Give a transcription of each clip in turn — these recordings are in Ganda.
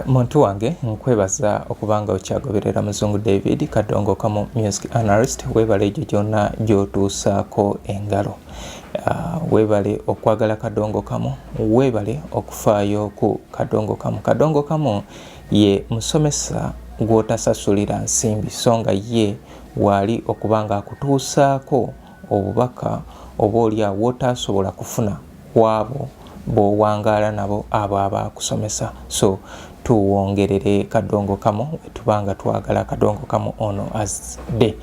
Muntu wange nkwebaza okubanga okyagoberera Muzungu David Kadongo Kamu music analyst. Webale egyo gyonna gy'otuusaako engalo. Webale okwagala Kadongo Kamu, webale okufaayo ku Kadongo Kamu. Kadongo Kamu ye musomesa gw'otasasulira nsimbi, so nga ye wali okubanga akutuusaako obubaka oba olyawo w'otasobola kufuna wabo b'owangaala nabo abo abakusomesa. So tuwongerere Kadongo Kamu tubanga twagala Kadongo Kamu ono azde.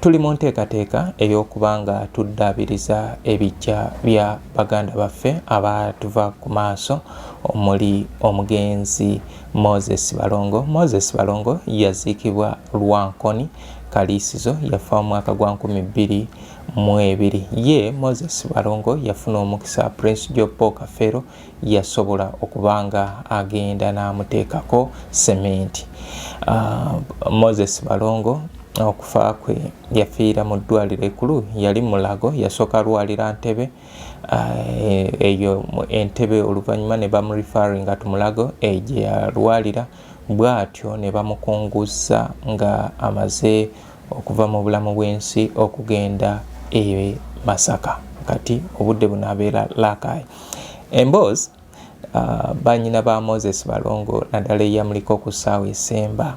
Tuli mu nteekateeka ey'okubanga tuddaabiriza ebijja bya baganda baffe abatuva ku maaso omuli omugenzi Moses Balongo. Moses Balongo yaziikibwa Lwankoni Kaliisizo, yafa mu mwaka gwa 2022. Ye Moses Balongo yafuna omukisa Prince Jopo Kafero yasobola okubanga agenda n'amuteekako sementi. Moses Balongo okufa kwe yafiira mu ddwaliro ekkulu, yali Mulago, yasooka lwalira Ntebe. Eyo Entebe oluvannyuma ne bamurifaringa tu Mulago, gye yalwalira bw'atyo ne bamukunguza nga amaze okuva mu bulamu bw'ensi okugenda Masaka. Kati obudde bunaabeera Laakayi. Emboozi banyina ba Moses Balongo naddala eyamuliko ku ssaawa esemba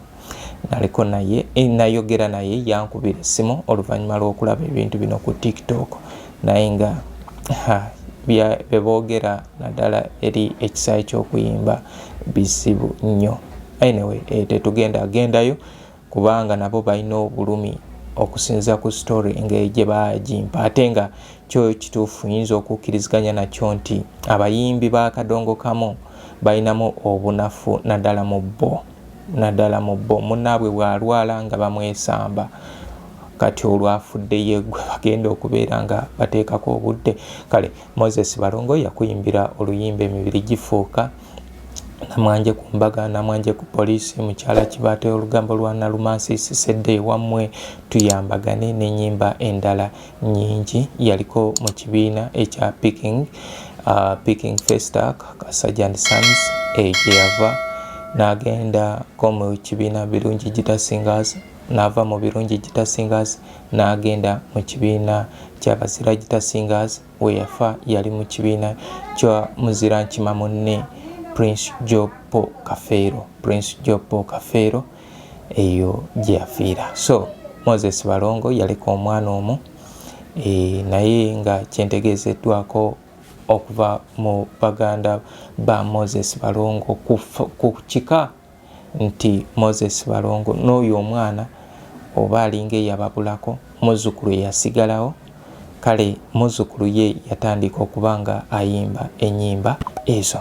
naliko naye nayogera naye, yankubira essimu oluvannyuma lw'okulaba ebintu bino ku TikTok, naye nga beboogera naddala eri ekisaayi ky'okuyimba bizibu nnyo. Anyway, tetugenda agendayo kubanga nabo balina obulumi okusinza ku story engeri gye bagimpa, ate nga kyo kituufu yinza okukkiriziganya nakyo nti abayimbi ba Kadongo Kamu balinamu obunafu naddala mu bo. Munnaabwe bw'alwala nga bamwesamba, kati olwafudde ye gwe bagenda okubeera nga bateekako obudde. Kale Moses Balongo yakuyimbira oluyimba emibiri gifuuka, namwanje ku mbaga, namwanje ku poliisi, mukyala Kibaate, olugambo lwa Nalumansi, Sisedde ewammwe, tuyambagane n'ennyimba endala nnyingi. Yaliko mu kibiina ekya Picking Festac Kasajja and Sons, gye yava n'agenda ko mu kibiina Birungi Guitar Singers, n'ava mu Birungi Guitar Singers n'agenda mu kibiina kya Bazira Guitar Singers. We yafa yali mu kibiina kya Muzira Nkima munne Prince Jopo Kafero, eyo gye yafiira. So Moses Balongo yaliko omwana omu, naye nga kyentegeezeddwako okuva mu baganda ba Moses Balongo ku kika nti Moses Balongo n'oyo omwana oba alinga eyababulako, muzzukulu yasigalawo. Kale muzzukulu ye yatandika okubanga ayimba ennyimba ezo.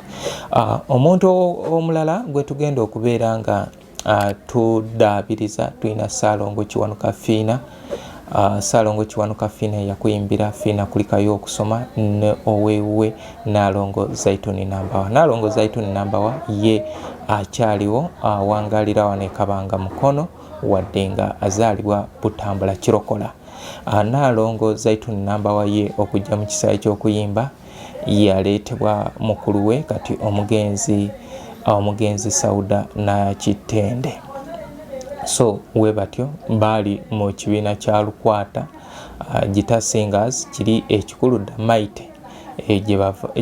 Omuntu omulala gwe tugenda okubeera nga tuddaabiriza tulina Ssaalongo Kiwanuka Fiina. Ssaalongo Kiwanuka Fiina yakuyimbira Fiina kulikayo okusoma ne oweewe Naalongo Zaituni Nambawa. Naalongo Zaituni Nambawa ye akyaliwo, awangalira wano e Kabanga Mukono wadde nga azaalibwa Butambula Kirokola. Naalongo Zaituni Nambawa ye okujja mu kisaayi ky'okuyimba yaleetebwa mukulu we kati omugenzi Sauda Nakitende. So we batyo baali mu kibiina kya Lukwata Guitar Singers, kiri ekikulu Damaite,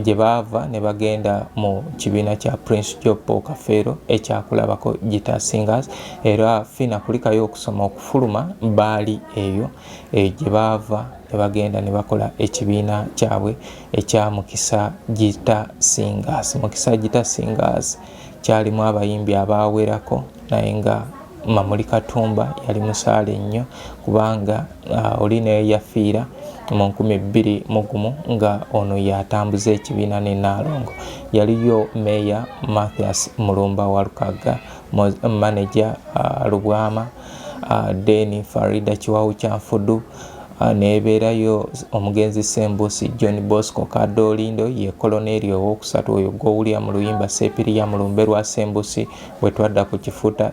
gye baava ne bagenda mu kibiina kya Prince Jopo Kafero ekyakulabako Guitar Singers. Era Fiina kulikayo okusoma okufuluma baali eyo, gye baava ne bagenda ne bakola ekibiina kyabwe ekya Mukisa Guitar Singers. Mukisa Guitar Singers kyalimu abayimbi abawerako, naye nga Mamuli Katumba yali musaale nnyo kubanga oli naye yafiira mu 2021 nga ono yatambuza ekibiina ne Naalongo. Yaliyo Meya Mathias Mulumba wa Lukaga, manager Lubwama, Deni Farida Kiwawu Kyanfudu, nebeerayo omugenzi Sembusi John Bosco Kadolindo, ye koloneri ow'okusatu oyo gw'owulira mu luyimba Sepiriya Mulumbe lwa Sembusi. Bwe twadda ku kifuta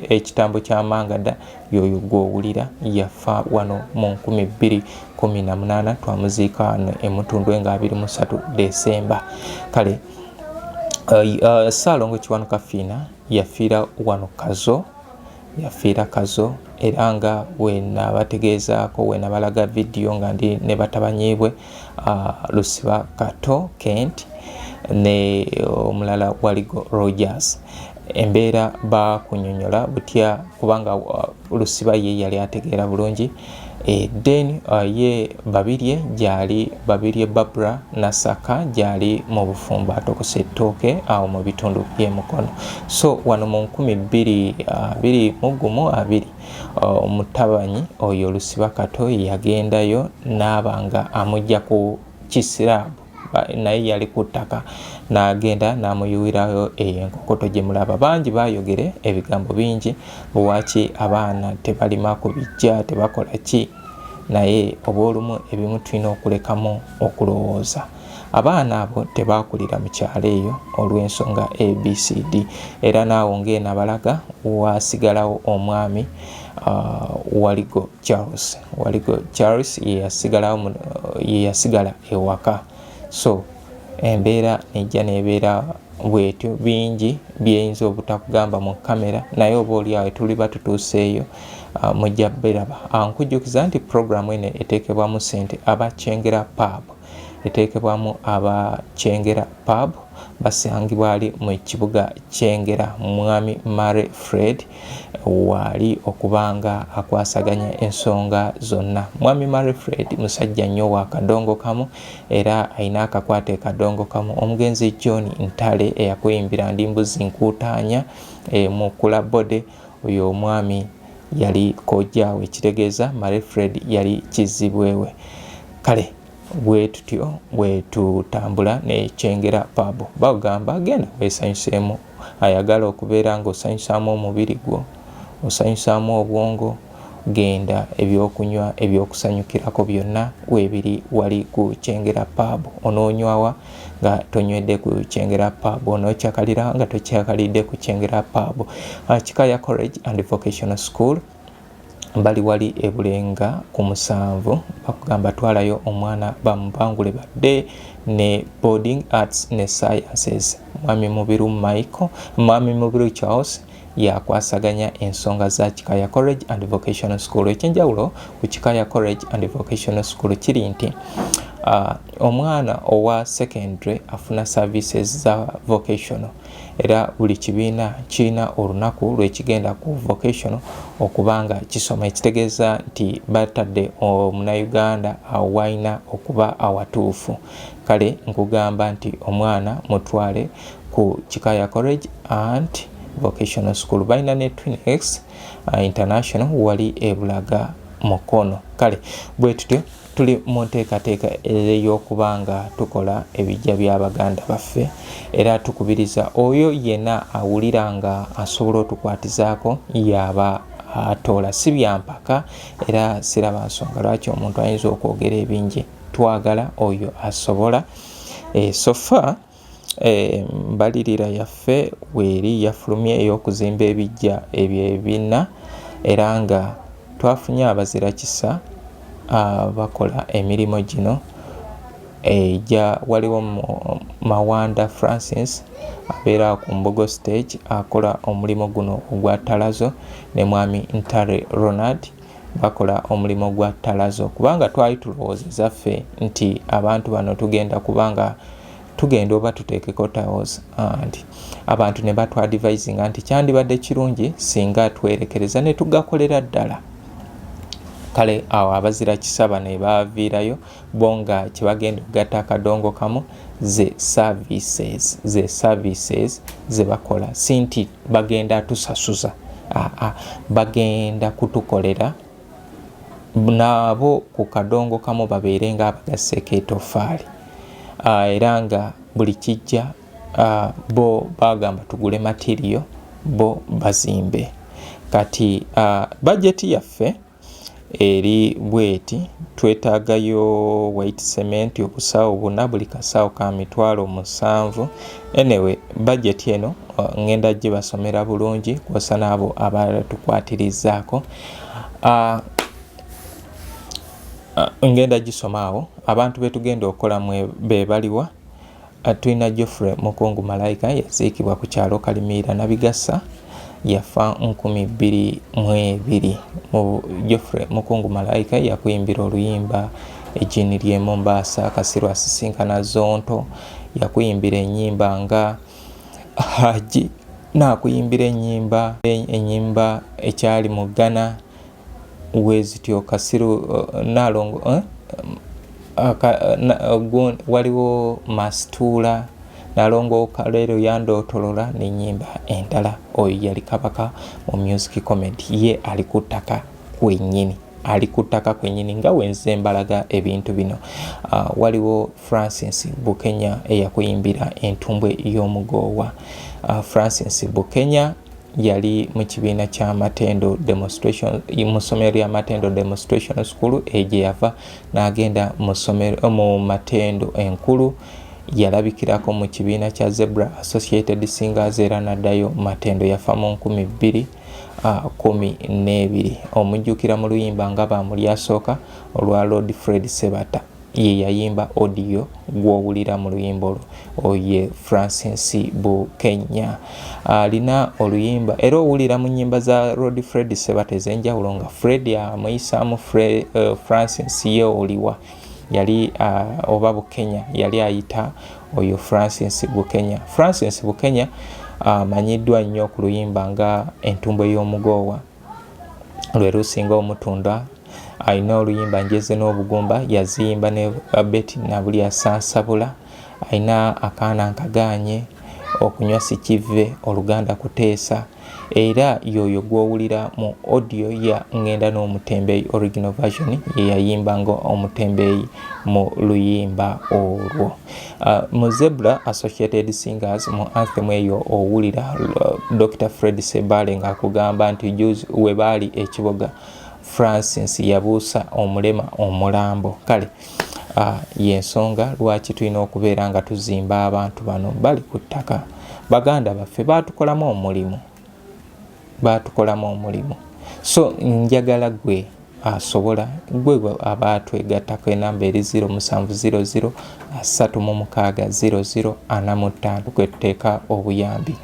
ekitambo kya Mangada, yoyo gw'owulira yafa wano mu 2018. Twamuziika wano e Mutundwe nga 23 Desemba. Kale Ssaalongo Kiwanuka Fiina yafiira wano Kazo era nga bwenabategeezaako bwenabalaga vidiyo nga ndi ne batabanyiibwe Lusiba Kato Kent ne omulala Waligo Rogers. Embeera bakunyonyola butya kubanga Lusiba ye yali ategeera bulungi. Then ye babirye Barbara Nasaka gyali mu bufumba atokose ettooke awo mu bitundu by'emukono. So wano mu 2021 omutabanyi oyo Lusiba Kato yagendayo n'abanga amujja ku kisiraabu naye yali ku ttaka n'agenda n'amuyuwirayo enkokoto gye mulaba. Bangi bayogere ebigambo bingi lwaki abaana tebalima kubijja tebakola ki, naye obaolumu ebimu tulina okulekamu okulowooza. Abaana abo tebakulira mu kyalo eyo olw'ensonga ABCD era naawo ng'enabalaga wasigalawo omwami Waligo Charles yeyasigala ewaka. So embeera nejja nebeera bwetyo. Bingi byeyinza obutakugamba mu kamera naye oba oliawo tuliba tutuuseeyo mujja biraba. Nkujjukiza nti programu eno eteekebwamu ssente abakyengera pub basangibwa ali mu kibuga Kyengera. Mwami Mary Fred wali okubanga akwasaganya ensonga zonna. Mwami Mary Fred musajja nnyo wa kadongo kamu era ayina akakwate kadongo kamu. Omugenzi John Ntale eyakuyimbira ndi mbuzi nkuutaanya mu kulabode oyo omwami yali kojjaawe, ekitegeeza Mary Fred yali kizibwewe. Kale bwe tutyo bwe tutambula ne Kyengera pub. Bagamba genda weesanyuseemu, ayagala okubeera ng'osanyusaamu omubiri gwo, osanyusaamu obwongo, genda ebyokunywa ebyokusanyukirako byonna weebiri wali ku Kyengera pub. Onoonywawa nga tonywedde ku Kyengera pub, onokyakalira nga tokyakalidde ku Kyengera pub. Kikaya College and Vocational School bali wali ebulenga ku 7 bakugamba twalayo omwana bamubangule badde ne boarding arts ne sciences. Mwami Mubiru Charles yakwasaganya ensonga za Kikaya College and Vocational School. Ekyenjawulo ku Kikaya College and Vocational School kiri nti omwana owa secondary afuna services za vocational era buli kibiina kirina olunaku lwekigenda ku vocational okubanga kisoma. Ekitegeeza nti batadde omunauganda awalina okuba awatuufu. Kale nkugamba nti omwana mutwale ku Kikaya College and Vocational School. Balina ne Twinex International wali ebulaga Mukono. Kale bwe tutyo tuli mu nteekateeka ey'okubanga tukola ebijja by'Abaganda baffe era tukubiriza oyo yenna awulira nga asobola otukwatizaako yaba atoola. Si byampaka era siraba nsonga lwaki omuntu ayinza okwogera ebingi. Twagala oyo asobola. Sofa mbalirira yaffe weeri yafulumye ey'okuzimba ebijja ebyo ebina era nga twafunye abazira kisa bakola emirimu gino. Waliwo Mawanda Francis abeera ku Mbogo stage akola omulimu guno ogwa Talazo ne mwami Ntare Ronald bakola omulimu gwa Talazo. Kubanga twali tulowoozeza ffe nti abantu bano tugenda oba tuteekeko towels and abantu ne batwadvisinga nti kyandibadde kirungi singa twerekereza ne tugakolera ddala. Kale awo abazira kisaba ne baviirayo bonga kibagenda okugatta akadongo kamu ze services ze bakola. Sinti bagenda tusasuza, bagenda kutukolera nabo ku kadongo kamu babeere nga abagasseeko etoffaali era nga buli kijja bo bagamba tugule material bo bazimbe. Kati bajeti yaffe eri bweti twetaagayo white cement obusawo buna buli kasawo ka $7,000. Anyway budget eno ngenda gye basomera bulungi kwosa n'abo abatukwatirizaako. Ngenda gisomaawo abantu betugenda okola mwe bebaliwa tulina Geoffrey Mukungu Malayika yaziikibwa ku kyalo Kalimiira Nabigasa yafa 2022. Geoffrey Mukungu Malayika yakuyimbira oluyimba ejjini ly'e Mombasa Kasirwa asisinkana Zonto, yakuyimbira ennyimba nga Haji, nakuyimbira ennyimba ekyali mu Ghana wezityo Kasiru Nalongo waliwo Masitula Nalongo Kalero Yandootolola n'ennyimba endala. Oyo yali kabaka mu music comedy, ye ali ku ttaka kwennyini nga wenze mbalaga ebintu bino. Waliwo Francis Bukenya eyakuyimbira entumbwe y'omugoowa. Francis Bukenya yali mu kibiina kya Matendo demonstration mu ssomero lya Matendo demonstration school eje yava n'agenda mu Matendo enkulu, yalabikirako mu kibiina kya Zebra Associated Singers era n'addayo Matendo, yafa mu 2012. Omujjukira mu luyimba nga bamuli asooka olwa Lord Fred Sebata, ye yayimba audio gw'owulira mu luyimba olwo, oye Francis Bukenya. Alina oluyimba era owulira mu nnyimba za Lord Fred Sebata ez'enjawulo nga Fred amuyisaamu Francis ye oliwa yali oba Bukenya yali ayita oyo Francis Bukenya. Francis Bukenya amanyiddwa nnyo ku luyimba nga entumbwe y'omugoowa lwe lusinga omutunda. Alina oluyimba njeze n'obugumba yaziyimba ne Betty Nabuli Asansabula. Alina akaana nkagaanye, okunywa sikive, oluganda kuteesa, era yoyo gw'owulira mu audio ya Ngenda n'Omutembeeyi original version ye yayimba nga Omutembeeyi mu luyimba olwo. Mu Zebra Associated Singers mu anthem eyo owulira Dr. Fred Sebale ng'akugamba nti juzi we baali ekiboga Francis yabuusa omulema omulambo. Kale yensonga lwaki tulina okubeera nga tuzimba abantu bano bali ku ttaka. Baganda baffe batukolamu omulimu. So njagala gwe asobola gwe aba twegattako enamba eri 0700 366 045 kwe tuteeka obuyambi.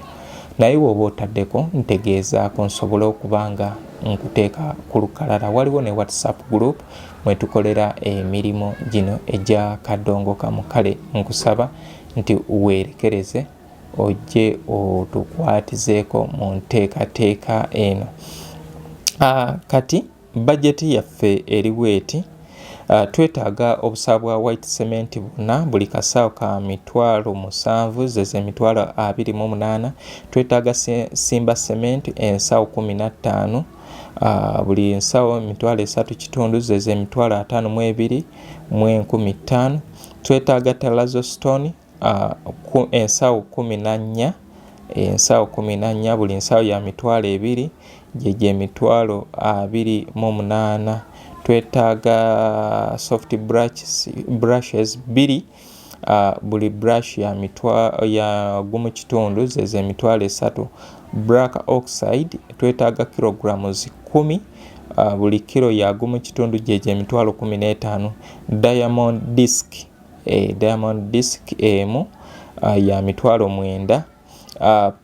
Naye woba otaddeko ntegeezaako nsobola okubanga nkuteeka ku lukalala. Waliwo ne WhatsApp group mwe tukolera emirimu gino egya Kadongo Kamu. Kale nkusaba nti weerekereze ojje otukwatizeeko mu nteekateeka eno. Kati bajeti yaffe eri bweti. Twetaaga obusawo bwa white cement buna buli kasaawo ka $7,000 zeze $28,000. Twetaaga Simba cement ensawo 15, buli ensawo $3.5 zeze $52,015. Twetaaga Terrazzo stone ensawo 14, buli ensawo ya $2,000 jeje $28,000. Twetaaga soft brushes 2, buli brush ya $1.5 zeze $3,000. Black oxide twetaaga kilograms 10, buli kilo ya $1.5 jeje $15,000. Diamond disc emu ya $9,000.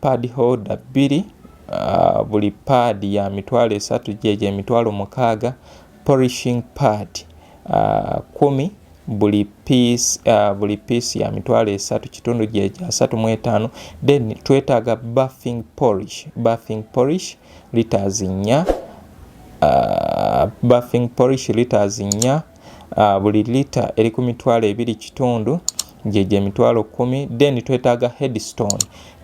Pad holder 2, buli pad ya $3,000 jeje $6,000. Polishing pad 10, buli piece ya $3,000 jeje $35,000. Then twetaaga buffing polish liters 4, buli liter eri ku $2.2 jeje $10,000. Then twetaaga headstone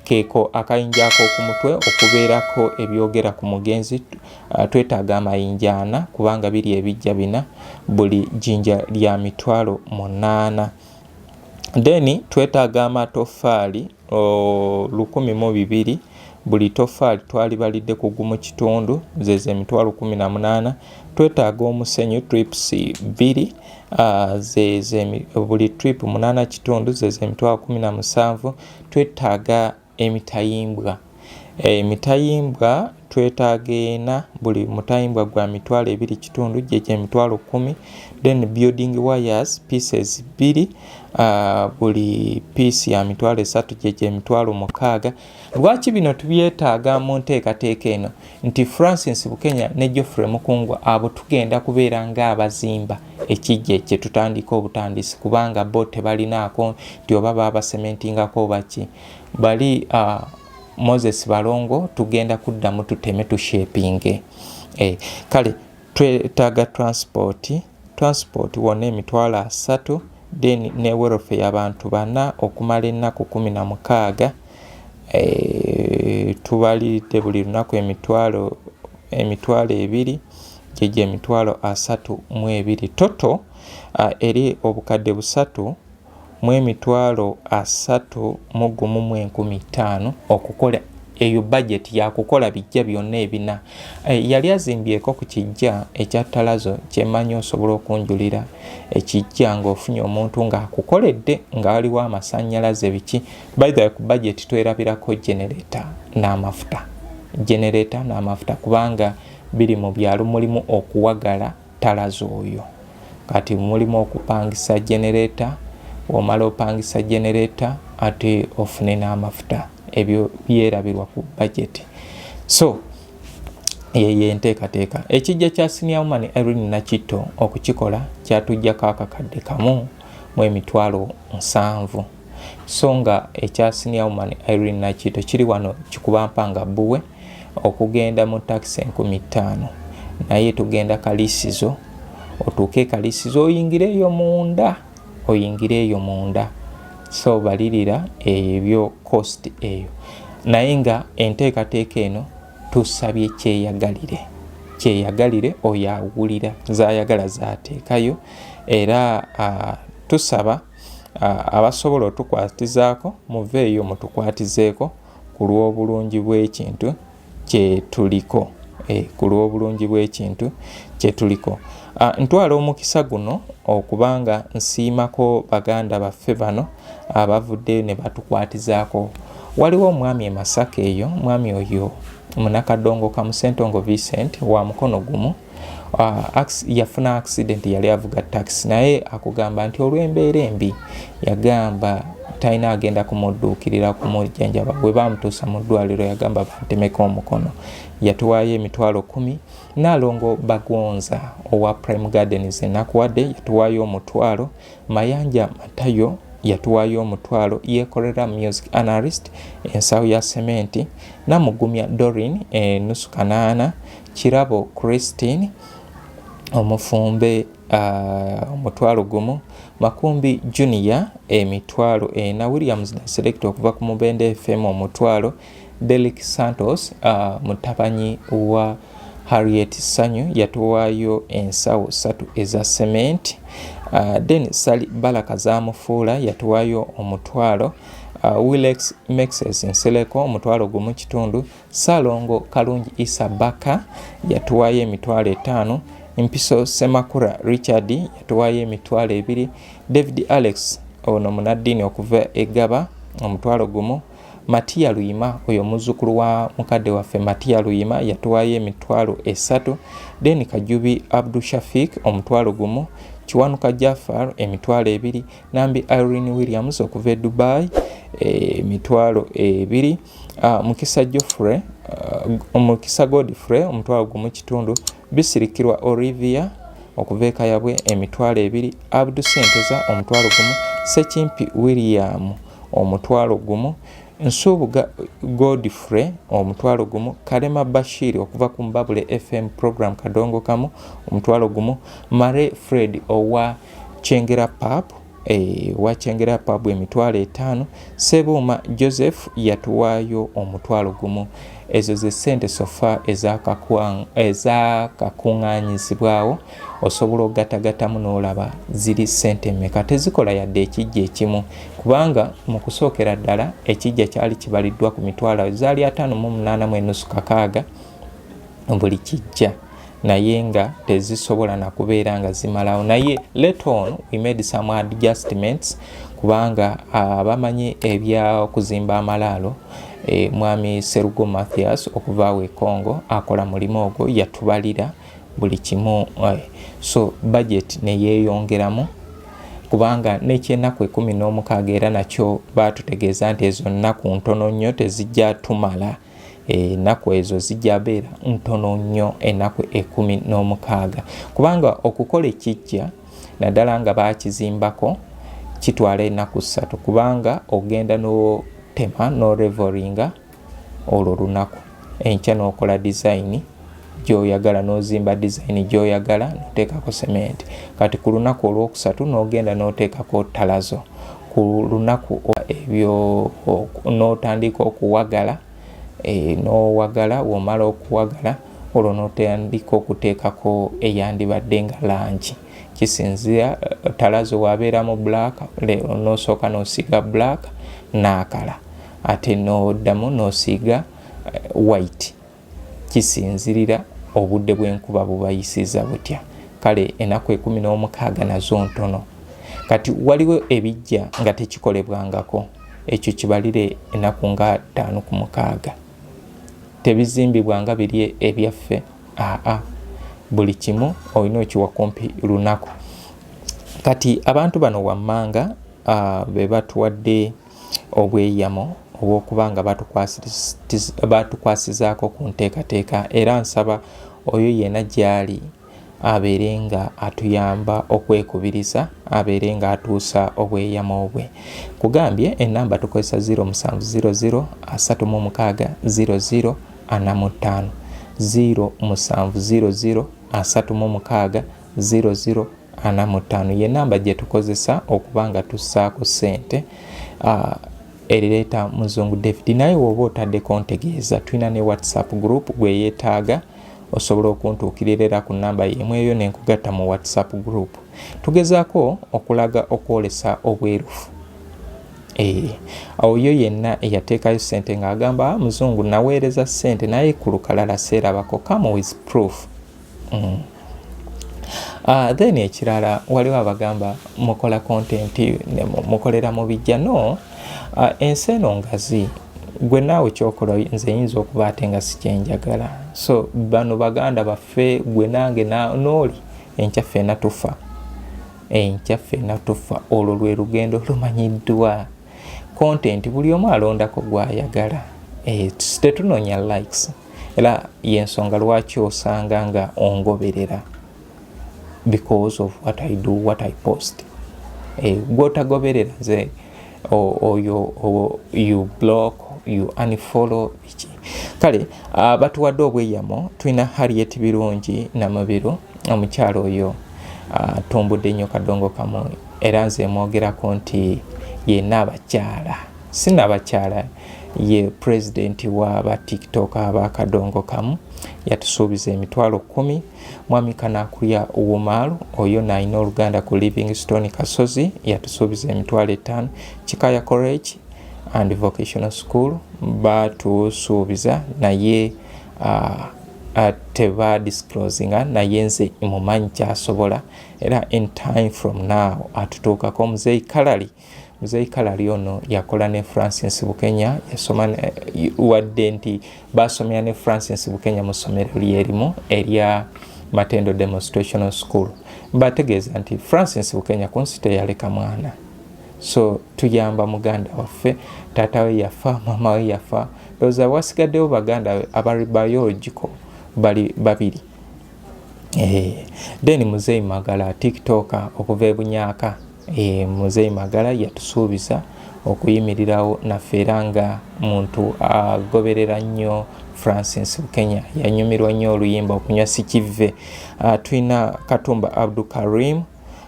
keeko akayinja ak'oku mutwe okubeerako ebyogera ku mugenzi. Twetaaga amayinja 4 kubanga biri ebijja 4, buli jinja lya $8,000. Then twetaaga amatoffaali 1,200, buli toffaali twalibalidde ku $1.5 zeze $18,000. Twetaaga omusenyu trips 2, zeze buli trip 8.5 zeze $17,000. Twetaaga emitayimbwa twetaaga ena buli mutayimbwa gwa mitwalo 2 jeje emitwalo 10. Then building wires pieces 2 buli piece ya mitwalo 3 jeje emitwalo 6. Lwaki bino tubyetaaga mu nteekateeka eno nti Francis Bukenya ne Geoffrey Mukungwa abo tugenda kubeera ng'abazimba ekijje kye tutandika obutandisi kubanga bo tebalinaako nti oba baabasementingako baki bali Moses Balongo tugenda kuddamu tuteme tushapinge. Kale twetaaga transport wonna emitwalo 3 then ne welfare y'abantu 4 okumala ennaku 16. Tubalidde buli lunaku emitwalo 2 jeje emitwalo 32 toto eri obukadde 3 mu emitwalo 3,115 okukola eyo budget ya kukola bijja byonna ebina. Yali azimbyeko ku kijja ekya Talazo kyemanyi osobola okunjulira ekijja ng'ofunye omuntu ng'akukoledde nga waliwo amasannyalaze biki. By the way, ku budget twerabirako generator n'amafuta kubanga biri mu byalo mulimu okuwagala Talazo oyo. Kati mulimu okupangisa generator, omala opangisa generator ate ofune n'amafuta. Ebyo byerabirwa ku budget. So ye nteekateeka ekijja kya Senior Woman Irene Nakitto okukikola kyatujjako akakadde kamu mu emitwalo 7. So nga ekya Senior Woman Irene Nakitto kiri wano kikubampanga bbuwe okugenda mu taxi 5,000 naye tugenda kalisizo otuuke kalisizo oyingireeyo munda. So balirira ebyo cost eyo naye nga enteekateeka eno tusabye kyeyagalire oyawulira zayagala zateekayo era tusaba abasobola otukwatizaako muveeyo mutukwatizeeko ku lw'obulungi bw'ekintu kyetuliko. Ntwala omukisa guno okubanga nsiimako baganda baffe bano abavuddeyo ne batukwatizaako. Waliwo omwami e Masaka eyo, mwami oyo Munakadongo Kamusentongo Vincent wa mukono gumu yafuna accident, yali avuga taxi naye akugamba nti olw'embeera embi yagamba talina agenda kumudduukirira kumujjanjaba. Bwe bamutuusa mu ddwaliro yagamba bantemeko omukono. Yatuwaayo emitwalo 10. Nalongo Bagonza owa Prime Gardens enakuwadde yatuwaayo omutwalo. Mayanja Matayo yatuwaayo omutwalo. Yekolera music analyst ensawo ya sementi. Namugumya Doreen nusu kanaana. Kirabo Christine omufumbe omutwalo gumu. Makumbi Junior emitwalo 4. Williams na Select okuva ku Mubende FM omutwalo. Delik Santos mutabanyi wa Harriet Sanyu yatuwaayo ensawo 3 eza cement. Then Sali Balaka Zamufuula yatuwaayo omutwalo. Wilex Mexes Nseleko omutwalo gumu kitundu. Salongo Kalungi Isabaka yatuwaayo emitwalo 5. Mpiso Semakura Richard yatuwaayo emitwalo 2. David Alex ono Munadini okuva Egaba omutwalo gumu. Matia Luima oyo muzzukulu wa mukadde waffe Matia Luima yatuwaayo emitwalo 3. Then Kajubi Abdul Shafiq omutwalo gumu. Kiwanuka Jafar emitwalo 2. Nambi Irene Williams okuva e Dubai emitwalo 2. Mukisa Godfrey omutwalo gumu kitundu. Bisirikirwa Olivia okuva Kayabwe emitwalo 2. Abdu Senteza omutwalo gumu. Sekimpi William omutwalo gumu. Nsubuga Godfrey omutwalo gumu. Kalema Bashiri okuva ku Mbabule FM program Kadongo kamu omutwalo gumu. Mare Fred owa Chengera Pub wa Chengera Pub emitwalo 5. Sebuma Joseph yatuwaayo omutwalo gumu. Ezo ze sente sofa ezakakuŋŋaanyizibwawo osobola ogatagatamu n'olaba ziri sente mmeka. Tezikola yadde ekijja ekimu kubanga mu kusookera ddala ekijja kyali kibaliddwa ku mitwalo zaali 5,860 buli kijja naye nga tezisobola na kubeera nga zimalawo. Naye later on we made some adjustments kubanga abamanyi ebya kuzimba amalaalo mwami Serugo Mathias okuva e Congo akola mulimu ogwo yatubalira buli kimu. So budget ne yeeyongeramu kubanga n'ekyennaku 16 era nakyo batutegeeza nti ezo nnaku ntono nnyo tezijja tumala. Ennaku ezo zijja beera ntono nnyo, ennaku 16 kubanga okukola ekijja naddala nga bakizimbako kitwala ennaku 3 kubanga ogenda n'otema n'olevelinga olwo lunaku, enkya n'okola design gy'oyagala n'ozimba design gy'oyagala n'oteekako cement. Kati ku lunaku olwokusatu n'ogenda n'oteekako talazo. Ku lunaku ebyo n'otandika okuwagala n'owagala, womala okuwagala olwo n'otandika okuteekako eyandibadde nga langi. Kisinzira talazo wabeeramu black, n'osooka n'osiiga black n'akala ate n'oddamu n'osiiga white. Kisinzirira obudde bw'enkuba bubayisiza butya. Kale ennaku 16 nazo ntono. Kati waliwo ebijja nga tekikolebwangako, ekyo kibalire ennaku nga 5 ku 6. Tebizimbibwanga biri ebyaffe, buli kimu olina okiwa kumpi lunaku. Kati abantu bano wammanga be batuwadde obweyamo obw'okubanga batukwasizaako ku nteekateeka, era nsaba oyo yenna gy'ali abeere nga atuyamba okwekubiriza, abeere nga atuusa obweyamo bwe. Kugambye ennamba tukozesa 0700 36 00 45 0700 36 00 45 ye namba gye tukozesa okubanga tussaako ssente erireeta Muzungu David. Naye woba otaddeko ntegeeza, tulina ne WhatsApp group gwe yeetaaga osobola okuntuukirira ku nnamba y'emu eyo n'enkugatta mu WhatsApp group. Tugezaako okulaga okwolesa obwerufu. Oyo yenna eyateekayo ssente ng'agamba Muzungu naweereza ssente naye ku lukalala seerabako, come with proof. Then ekirala waliwo abagamba mukola content mukolera mu bijja. No, ensi eno ngazi, gwe naawe kyokola nze yinza okuba ate nga sikyenjagala. So bano baganda baffe gwe nange n'oli enkya ffenna tufa. Enkya ffenna tufa, olwo lwe lugendo lumanyiddwa. Content buli omu alondako gw'ayagala. Tetunoonya likes. Era y'ensonga lwaki osanga nga ongoberera. Because of what I do, what I post. Gwotagoberera nze you block, you unfollow. Kale batuwadde obweyamo. Tulina Harriet Birungi Namabiro, omukyalo oyo tumbudde nnyo kadongo kamu, era nze mwogerako nti yenna abakyala, sina abakyala, ye president wa TikTok aba kadongo kamu. Yatusuubiza emitwalo 10. Mwami Kanakulya Uwomalu oyo nalina oluganda ku Livingstone Kasozi yatusuubiza emitwalo 5. Chikaya College and Vocational School batusuubiza naye teba disclosinga naye nze mumanyi kyasobola, era in time from now atutuukako Muzeeyi Kalali. Muzeeyi Kalali ono yakola ne Francis Bukenya, yasoma wadde nti basomera ne Francis Bukenya mu ssomero lyerimu erya Matendo Demonstrational School. Bategeeza nti Francis Bukenya kunsi teyaleka mwana. So tuyamba muganda waffe, taata we yafa, mama we yafa, ndowooza wasigaddewo baganda abali biological bali babiri. Then Muzeeyi Magala TikTok okuva Bunyaaka. Muzeeyi Magala yatusuubiza okuyimirirawo naffe era nga muntu agoberera nnyo Francis Bukenya. Yanyumirwa nnyo oluyimba okunywa sikive. Tulina Katumba Abdul Karim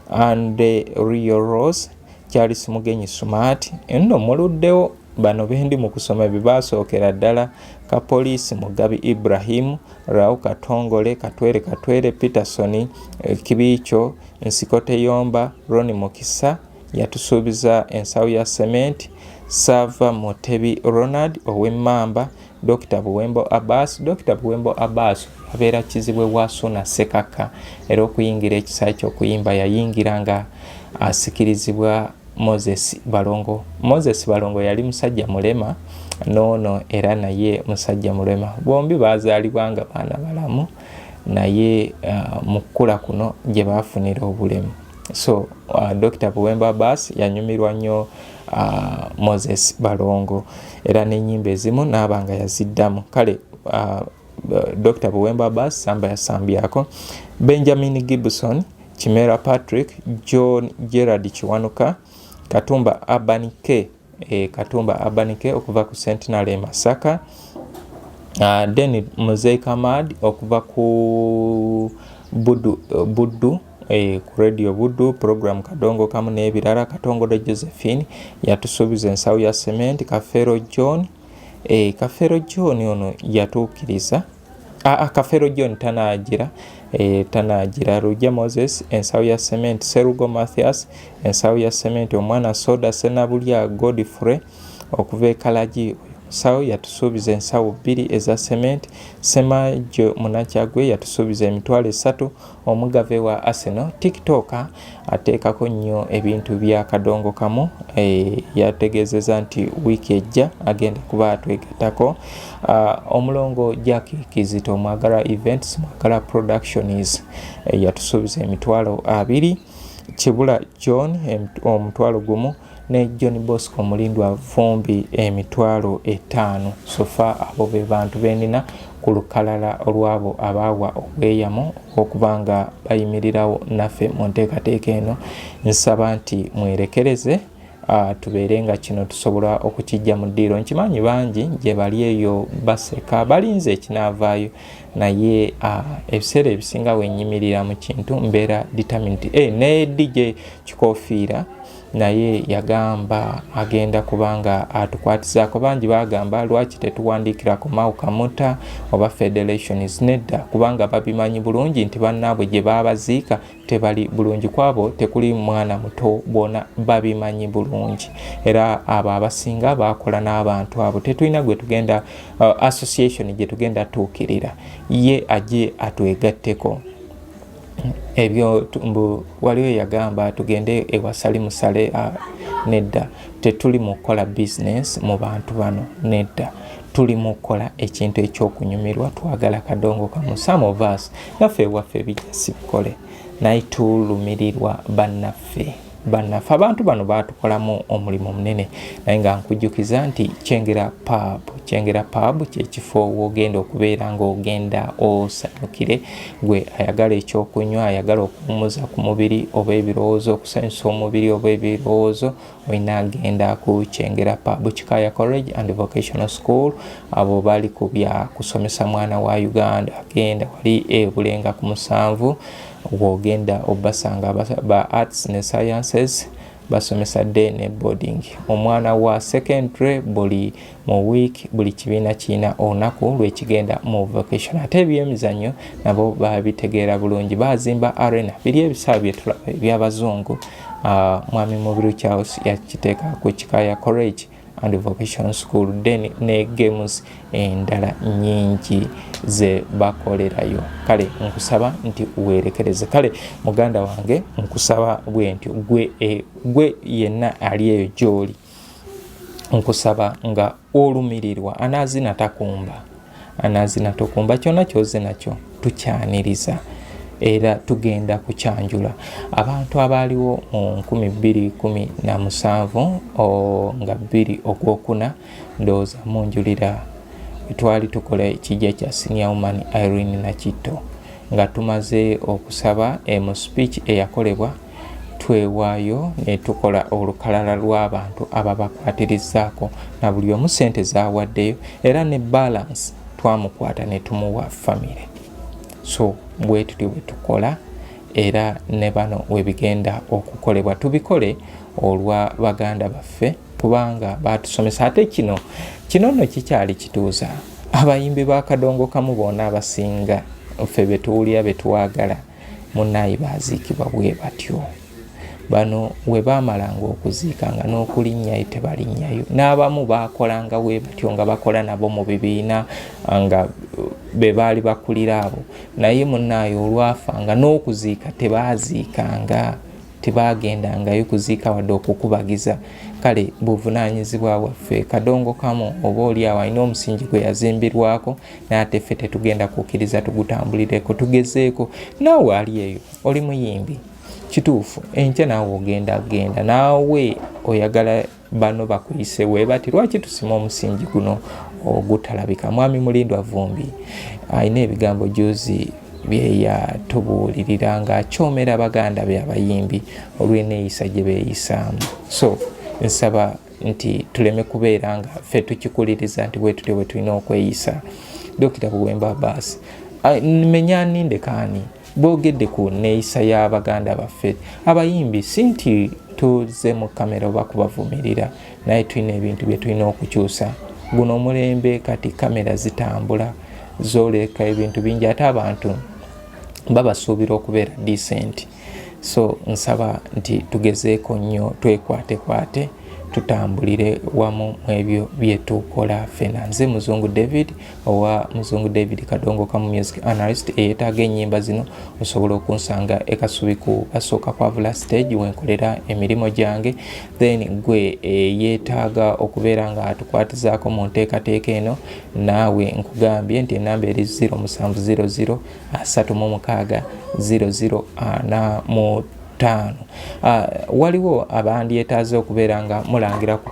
and Rio Rose, Charles Mugenyi Smart. Nno muluddewo bano bendi mu kusoma bibasookera ddala ka Police Mugabi Ibrahim, Rau Katongole, Katwere Peterson, Kibicho, Nsikote Yomba, Roni Mukisa yatusuubiza ensawo ya cement, Sava Motebi Ronald Owemmamba, Dr. Buwembo Abbas. Dr. Buwembo Abbas abeera kizibwe wa Suna Sekaka era okuyingira ekisaawe ky'okuyimba yayingira nga asikirizibwa Moses Balongo. Moses Balongo yali musajja mulema noono era naye musajja mulema, bombi bazaalibwa nga baana balamu naye mukula kuno gye baafunira obulemu. So Dr. Buwembo Abbas yanyumirwa nnyo Moses Balongo era n'ennyimba ezimu n'abanga yaziddamu. Kale Dr. Buwembo Abbas samba yasambyako. Benjamin Gibson, Kimera Patrick, John Gerard Kiwanuka, Katumba Abanike, Katumba Abanike okuva ku Centenary Masaka, then Mosaic Ahmad okuva ku Buddu ku Radio Buddu program Kadongo kamu n'ebirala. Katongole Josephine yatusuubiza ensawo ya cement. Kafero John Kafero John ono yatuukiriza Kafero John tanagira Rujja Moses ensawo ya cement. Serugo Mathias ensawo ya cement. Omwana Soda Senabulya Godfrey okuva Kalagi sawo yatusuubiza ensawo 2 eza cement. Semajo Munakyagwe yatusuubiza emitwalo 3. Omugave wa Arsenal TikToker ateekako nnyo ebintu bya Kadongo kamu, yategeezeza nti wiiki ejja agenda kuba atwegattako. Omulongo Jack Kizito Mwagala Events Mwagala Productions yatusuubiza emitwalo 2. Kibula John omutwalo 1 ne John Bosco Mulindwa Vumbi emitwalo 5. Sofa abo be bantu benina ku lukalala olwabo abaawa obweyamo okubanga bayimirirawo naffe mu nteekateeka eno. Nsaba nti mwerekereze tubeere nga kino tusobola okukijja mu ddiiro. Nkimanyi bangi gye bali eyo baseka balinze ekinaavaayo naye ebiseera ebisinga wenyimirira mu kintu mbeera determined. Ne DJ Kikofiira naye yagamba agenda kubanga atukwatizaako. Bangi bagamba lwaki tetuwandiikira ku Mau Kamuta oba Federations. Nedda, kubanga babimanyi bulungi nti bannaabwe gye babaziika tebali bulungi. Kwabo tekuli mwana muto, bona babimanyi bulungi era abo abasinga bakola n'abantu abo. Tetulina gwe tugenda association gye tugenda tuukirira, ye ajje atwegatteko. Ebyo waliwo yagamba tugende ewasali musale. Nedda, tetuli mu kola business mu bantu bano. Nedda, tuli mu kola ekintu ekyokunyumirwa. Twagala Kadongo kamu. Some of us naffe waffe bijja sibikole naye tulumirirwa bannaffe. Abantu bano batukolamu omulimu munene naye nga nkujjukiza nti Kyengera Pub kyekifo wogenda okubeera ng'ogenda osanyukire, gwe ayagala ekyokunywa, ayagala okuwummuza ku mubiri oba ebirowoozo, okusanyusa omubiri oba ebirowoozo, olina agenda ku Kyengera Pub. Kikaya College and Vocational School abo bali ku bya kusomesa mwana wa Uganda agenda wali Bulenga ku 7 wogenda obasanga ba arts ne sciences basomesa day ne boarding. Omwana wa secondary buli mu week buli kibiina kiina olunaku lwekigenda mu vocation. Ate ebyemizannyo nabo babitegeera bulungi, bazimba arena. Biri ebisaawe byetulaba eby'abazungu. Mwami Mubiru Charles yakiteeka ku Kikaya College and Vocational School, then ne games endala nyingi ze bakolerayo. Kale nkusaba nti werekereze. Kale muganda wange nkusaba bwe nti gwe yenna ali eyo gy'oli, nkusaba nga olumirirwa. Anaazina tokumba, kyonna kyoze nakyo tukyaniriza era tugenda kukyanjula. Abantu abaaliwo mu 2017 nga 2 Ogwokuna ndowooza munjulira twali tukola ekijja kya Senior Woman Irene Nakitto nga tumaze okusaba mu speech eyakolebwa twewaayo ne tukola olukalala lw'abantu ababakwatirizaako na buli omu ssente zaawaddeyo era ne balance twamukwata ne tumuwa family. So bwe tutyo bwe tukola era ne bano webigenda okukolebwa tubikole olwa baganda baffe kubanga batusomesa. Ate kino no kikyali kituuza. Abayimbi ba Kadongo kamu bonna abasinga ffe betuwulira betuwagala munnayi baziikibwa bwe batyo. bano we bamalanga okuziikanga n'okulinnyayo tebalinnyayo, n'abamu bakolanga we batyo nga bakola nabo mu bibiina nga be baali bakulira abo, naye munnaayo olwafanga n'okuziika tebaziikanga, tebagendangayo kuziika wadde okukubagiza. Kale buvunaanyizibwa bwaffe. Kadongo Kamu oba oli awo alina omusingi gwe yazimbirwako, n'ate ffe tetugenda kukkiriza tugutambulireko, tugezeeko. Naawe ali eyo oli muyimbi kituufu, enkya naawe ogenda naawe oyagala bano bakuyise we bati, lwaki tusima omusingi guno ogutalabika? Mwami Mulindwa Vumbi alina ebigambo juzi byeyatubuulirira ng'akyomera baganda be abayimbi olw'enneeyisa gye beeyisaamu. So nsaba nti tuleme kubeera nga ffe tukikuliriza nti bwe tutyo bwe tulina okweyisa. Dr. Buwemba Abbas menya ninde kaani boogedde ku nneeyisa y'abaganda baffe abayimbi, si nti tuze mu kamera oba kubavumirira, naye tulina ebintu bye tulina okukyusa. Guno omulembe kati kamera zitambula zooleka ebintu bingi, ate abantu babasuubira okubeera decent. So nsaba nti tugezeeko nnyo, twekwate tutambulire wamu mu ebyo bye tukola ffena. Nze Muzungu David owa Muzungu David Kadongo Kamu Music Analyst. Eyeetaaga ennyimba zino osobola okunsanga ekasubi ku basooka kwavula stage wenkolera emirimu gyange. Then gwe yeetaaga okubeera nga atukwatizaako mu nteekateeka eno, naawe nkugambye nti enamba eri 0700 36 0045. Waliwo abandyetaaze okubeera nga mulangira ku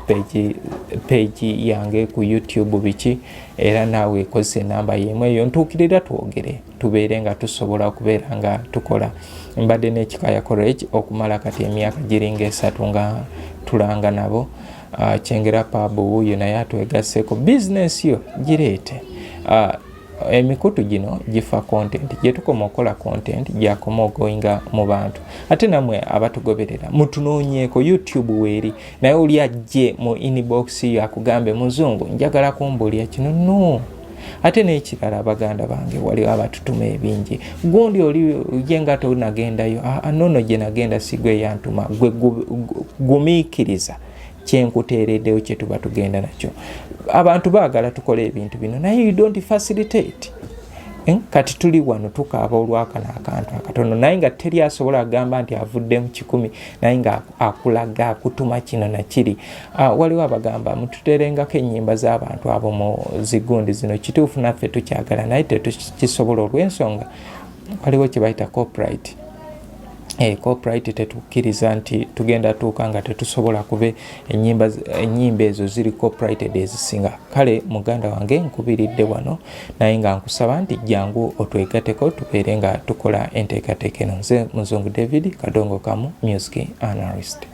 page yange ku YouTube biki, era naawe kozesa enamba yemu eyo ntuukirira twogere tubeere nga tusobola okubeera nga tukola. Mbadde n'ekikaya College okumala kati emyaka giringa 3 nga tulanga nabo. Kyengera Pub wuuyo naye atwegasseeko, business yo gireete. Emikutu gino gifa content, gye tukoma okola content gyakoma ogoyinga mu bantu. Ate namwe abatugoberera mutunoonyeeko YouTube weeri, naye oli ajje mu inbox yo akugambe Muzungu njagala kumbuulira kino. No, ate n'ekirala baganda bange waliwo abatutuma ebingi, gundi oli ye nga tonagendayo. Nono gye nagenda sigwe yantuma, gwe gumiikiriza kyenkuteereddewo kye tuba tugenda nakyo. Abantu baagala tukole ebintu bino naye you don't facilitate. Kati tuli wano tukaaba olwakana akantu akatono, naye nga teri asobola agamba nti avudde mu 10, naye nga akulaga akutuma kino na kiri. Waliwo abagamba mututerengako ennyimba z'abantu abo mu zigundi zino. Kituufu naffe tukyagala naye tetukisobola olw'ensonga waliwo kye bayita copyright. Copyright tetukkiriza nti tugenda tuuka nga tetusobola kube ennyimba ezo ziri copyrighted ezisinga. Kale muganda wange nkubiridde wano, naye nga nkusaba nti jangu otwegateko tubeere nga tukola enteekateeka eno. Nze Muzungu David Kadongo Kamu Music Analyst.